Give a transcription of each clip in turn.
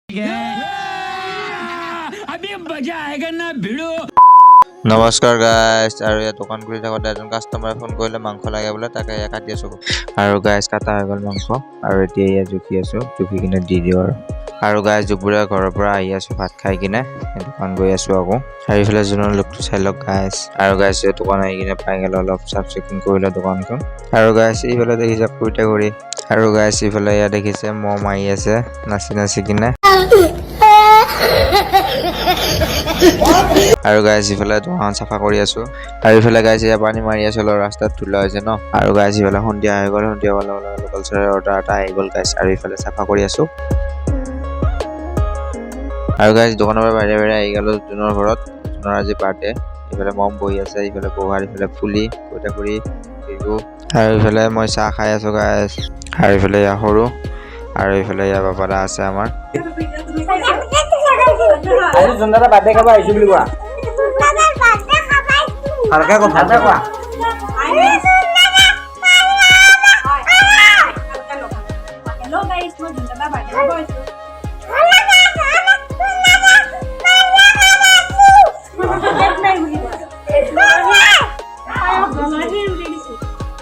अभी मजा आएगा ना भिड़ो। নমস্কাৰ গাইজ আৰু এই দোকান খুলি থাকোঁতে এজন কাষ্টমাৰে ফোন কৰিলে মাংস লাগে বোলে তাকে কাটি আছোঁ আৰু গাইজ কাটা হৈ গ'ল মাংস আৰু এতিয়া ইয়াত জুখি আছোঁ জুখি কিনে দি দিওঁ আৰু গাইজ দুপৰীয়া ঘৰৰ পৰা আহি আছোঁ ভাত খাই কিনে দোকান গৈ আছোঁ আকৌ আৰু ইফালে যোনৰ লোকটো চাই লওক গাইজ আৰু গাইজ দোকান আহি কিনে পাই গ'ল অলপ চাফ চিকুণ কৰিলে দোকানখন আৰু গাইজ এইফালে দেখিছে ফুৰিতে কৰি আৰু গাইজ এইফালে ইয়াত দেখিছে মহ মাৰি আছে নাচি নাচি কিনে আৰু গাইজ ইফালে দোকান চাফা কৰি আছো আৰু ইফালে গাইজ এয়া পানী মাৰি আছো ৰাস্তাত ধুলা হৈছে ন আৰু গাইজ ইফালে সন্ধিয়া হৈ গ'ল সন্ধিয়া হোৱাৰ লোকেল চৰাইৰ অৰ্ডাৰ এটা আহি গ'ল গাইজ আৰু ইফালে চাফা কৰি আছো আৰু গাইজ দোকানৰ পৰা বাহিৰে বাহিৰে আহি গ'লো জোনৰ ঘৰত জোনৰ আজি বাৰ্থডে ইফালে মম বহি আছে ইফালে বহাৰ ইফালে ফুলি কইতা ফুৰি আৰু ইফালে মই চাহ খাই আছো গাইজ আৰু ইফালে ইয়া সৰু আৰু ইফালে ইয়া বাবাদা আছে আমাৰ আজি জোনদাদা বাৰ্থডে খাব আহিছো বুলি কোৱা ভালকে কোৱা हेलो गाइस मैं जंदला बाटे खाब आइछु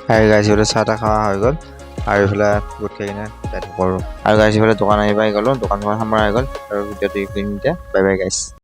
আৰু গাইজ ইফালে চাহ তাহ খোৱা হৈ গ'ল আৰু ইফালে গোট খাই কিনে যাই থাকোঁ আৰু গাইজ ইফালে দোকান আহি পাই গ'লো দোকানখন সামৰা হৈ গ'ল আৰু ভিডিঅ'টো এইখিনিতে বাই বাই গাইজ